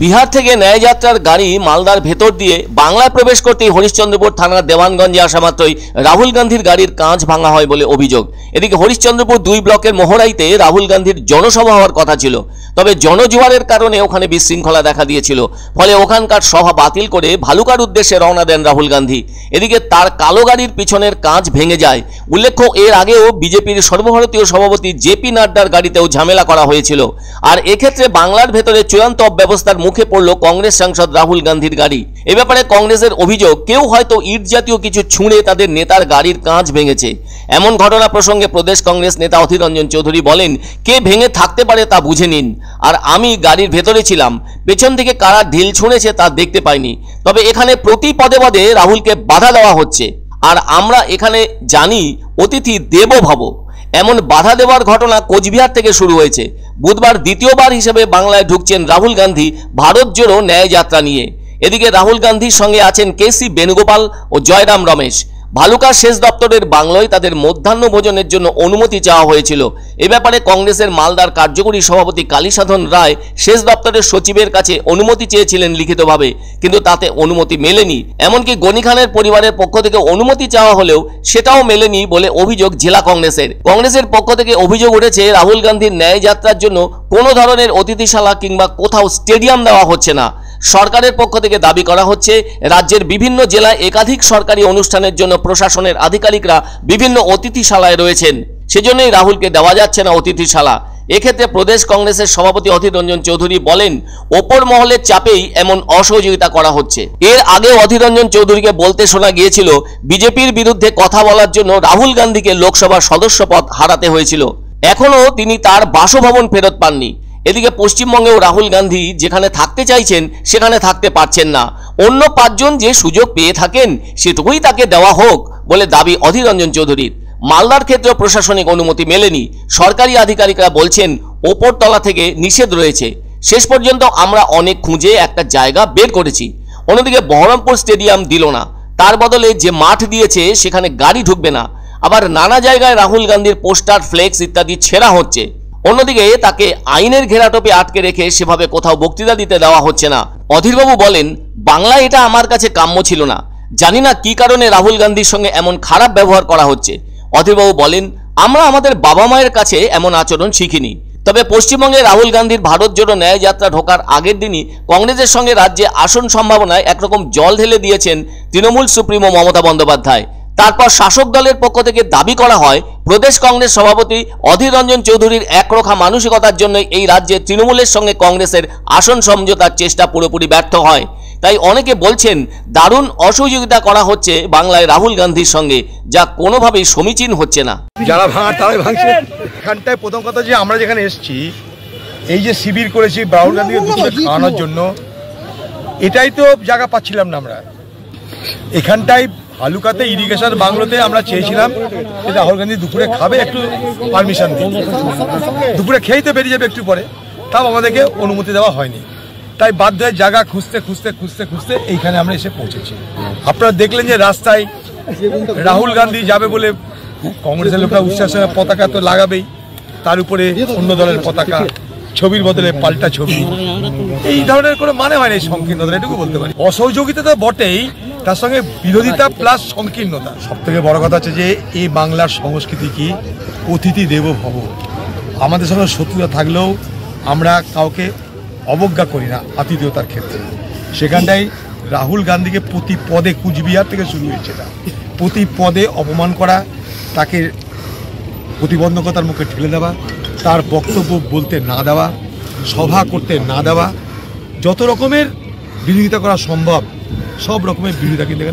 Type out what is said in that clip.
বিহার থেকে ন্যায়যাত্রার গাড়ি মালদার ভেতর দিয়ে বাংলায় প্রবেশ করতেই হরিশ্চন্দ্রপুর থানার দেওয়ানগঞ্জে আসা মাত্রই রাহুল গান্ধীর গাড়ির কাঁচ ভাঙা হয় বলে অভিযোগ। এদিকে হরিশ্চন্দ্রপুর 2 ব্লকের মোহরাইতে রাহুল গান্ধীর জনসভা হওয়ার কথা ছিল, তবে জনজোয়ারের কারণে ওখানে বিশৃঙ্খলা দেখা দিয়েছিল। ফলে ওখানকার সভা বাতিল করে ভালুকার উদ্দেশ্যে রওনা দেন রাহুল গান্ধী। এদিকে তার কালো গাড়ির পিছনের কাঁচ ভেঙে যায়। উল্লেখ্য, এর আগেও বিজেপির সর্বভারতীয় সভাপতি জেপি নাড্ডার গাড়িতেও ঝামেলা করা হয়েছিল। আর এক্ষেত্রে বাংলার ভেতরে চূড়ান্ত অব্যবস্থার মুখে পড়ল কংগ্রেস সাংসদ রাহুল গান্ধীর গাড়ি। এ ব্যাপারে কংগ্রেসের অভিযোগ, কেউ হয়তো ইট জাতীয় কিছু ছুঁড়ে তাদের নেতার গাড়ির কাঁচ ভেঙেছে। এমন ঘটনা প্রসঙ্গে প্রদেশ কংগ্রেস নেতা অধীর রঞ্জন চৌধুরী বলেন, কে ভেঙে থাকতে পারে তা বুঝে নিন। আর আমি গাড়ির ভেতরে ছিলাম, পেছন থেকে কারা ঢিল ছুঁড়েছে তা দেখতে পাইনি। তবে এখানে প্রতি পদে পদে রাহুলকে বাধা দেওয়া হচ্ছে, আর আমরা এখানে জানি অতিথি দেবো ভব। এমন বাধা দেওয়ার ঘটনা কোচবিহার থেকে শুরু হয়েছে। বুধবার দ্বিতীয়বার হিসেবে বাংলায় ঢুকছেন রাহুল গান্ধী ভারত জোড়ো ন্যায় যাত্রা নিয়ে। এদিকে রাহুল গান্ধীর সঙ্গে আছেন কেসি বেণুগোপাল ও জয়রাম রমেশ। ভালুকার শেষ দপ্তরের বাংলোয় তাদের মধ্যাহ্ন ভোজনের জন্য অনুমতি চাওয়া হয়েছিল। এ ব্যাপারে কংগ্রেসের মালদার কার্যকরী সভাপতি কালীসাধন রায় শেষ দপ্তরের সচিবের কাছে অনুমতি চেয়েছিলেন লিখিতভাবে, কিন্তু তাতে অনুমতি মেলেনি। এমনকি গনি খানের পরিবারের পক্ষ থেকে অনুমতি চাওয়া হলেও সেটাও মেলেনি বলে অভিযোগ জেলা কংগ্রেসের। কংগ্রেসের পক্ষ থেকে অভিযোগ উঠেছে, রাহুল গান্ধীর ন্যায় যাত্রার জন্য কোনো ধরনের অতিথিশালা কিংবা কোথাও স্টেডিয়াম দেওয়া হচ্ছে না। সরকারের পক্ষ থেকে দাবি করা হচ্ছে, রাজ্যের বিভিন্ন জেলায় একাধিক সরকারি অনুষ্ঠানের জন্য প্রশাসনের আধিকারিকরা বিভিন্ন অতিথিশালায় রয়েছেন, সেজন্যই রাহুলকে দেওয়া যাচ্ছে না অতিথিশালা। এক্ষেত্রে প্রদেশ কংগ্রেসের সভাপতি অধীর রঞ্জন চৌধুরী বলেন, ওপর মহলের চাপেই এমন অসহযোগিতা করা হচ্ছে। এর আগে অধীর রঞ্জন চৌধুরীকে বলতে শোনা গিয়েছিল, বিজেপির বিরুদ্ধে কথা বলার জন্য রাহুল গান্ধীকে লোকসভার সদস্য পদ হারাতে হয়েছিল। এখনও তিনি তার বাসভবন ফেরত পাননি। এদিকে পশ্চিমবঙ্গেও রাহুল গান্ধী যেখানে থাকতে চাইছেন সেখানে থাকতে পারছেন না। অন্য 5 জন যে সুযোগ পেয়ে থাকেন সেটুকুই তাকে দেওয়া হোক বলে দাবি অধীর রঞ্জন চৌধুরীর। মালদার ক্ষেত্রে প্রশাসনিক অনুমতি মেলেনি। সরকারি আধিকারিকরা বলছেন ওপরতলা থেকে নিষেধ রয়েছে। শেষ পর্যন্ত আমরা অনেক খুঁজে একটা জায়গা বের করেছি। অন্যদিকে বহরমপুর স্টেডিয়াম দিল না, তার বদলে যে মাঠ দিয়েছে সেখানে গাড়ি ঢুকবে না। আবার নানা জায়গায় রাহুল গান্ধীর পোস্টার, ফ্লেক্স ইত্যাদি ছেঁড়া হচ্ছে। অন্যদিকে তাকে আইনের ঘেরাটোপে আটকে রেখে সেভাবে কোথাও বক্তৃতা দিতে দেওয়া হচ্ছে না। অধীরবাবু বলেন, বাংলা এটা আমার কাছে কাম্য ছিল না। জানি না কি কারণে রাহুল গান্ধীর সঙ্গে এমন খারাপ ব্যবহার করা হচ্ছে। অধীরবাবু বলেন, আমরা আমাদের বাবা মায়ের কাছে এমন আচরণ শিখিনি। তবে পশ্চিমবঙ্গে রাহুল গান্ধীর ভারত জোড়ো ন্যায় যাত্রা ঢোকার আগের দিনই কংগ্রেসের সঙ্গে রাজ্যে আসন সম্ভাবনায় একরকম জল ঢেলে দিয়েছেন তৃণমূল সুপ্রিমো মমতা বন্দ্যোপাধ্যায়। তারপর শাসক দলের পক্ষ থেকে দাবি করা হয়, প্রদেশ কংগ্রেস সভাপতি অধীর রঞ্জন চৌধুরীর একরোখা মানসিকতার জন্য এই রাজ্যে তৃণমূলের সঙ্গে কংগ্রেসের আসন সমঝোতার চেষ্টা পুরোপুরি ব্যর্থ হয়। তাই অনেকে বলছেন, দারুণ অসহযোগিতা করা হচ্ছে বাংলায় রাহুল গান্ধীর সঙ্গে, যা কোনোভাবেই সমীচীন হচ্ছে না। যারা ভাঙার তারাই ভাঙছে। এখানটায় প্রথম কথা যে আমরা যেখানে এসেছি, এই যে শিবির করেছি রাহুল গান্ধীকে দুপুরে খাওয়ানোর জন্য, এটাই তো জায়গা পাচ্ছিলাম না আমরা। এখানটায় ভালুকাতে ইরিগেশন বাংলোতে আমরা চেয়েছিলাম যে রাহুল গান্ধী দুপুরে খাবে, একটু পারমিশন দিই, দুপুরে খেয়েই তো বেরিয়ে যাবে একটু পরে, তাও আমাদেরকে অনুমতি দেওয়া হয়নি। তাই বাধ্য হয়ে জায়গা খুঁজতে খুঁজতে খুঁজতে খুঁজতে এইখানে আমরা এসে পৌঁছেছি। আপনারা দেখলেন যে রাস্তায় রাহুল গান্ধী যাবে বলে কংগ্রেসের লোকরা উচ্ছ্বাসে পতাকা তো লাগাবেই, তার উপরে অন্য দলের পতাকা, ছবির বদলে পাল্টা ছবি। এই ধরনের কোনো মানে হয় না এই সংকীর্ণতা, এটুকু বলতে পারি। অসহযোগিতা তো বটেই, তার সঙ্গে বিরোধিতা প্লাস সংকীর্ণতা। সব থেকে বড় কথা হচ্ছে যে এই বাংলার সংস্কৃতি কি, অতিথি দেবো ভব। আমাদের সঙ্গে শত্রুতা থাকলেও আমরা কাউকে অবজ্ঞা করি না আতিথেয়তার ক্ষেত্রে। সেখানটাই রাহুল গান্ধীকে প্রতি পদে, কুচবিহার থেকে শুরু হয়েছে, প্রতি পদে অপমান করা, তাকে প্রতিবন্ধকতার মুখে ঠেলে দেওয়া, তার বক্তব্য বলতে না দেওয়া, সভা করতে না দেওয়া, যত রকমের বিরোধিতা করা সম্ভব সব রকমের বিরোধিতা কিন্তু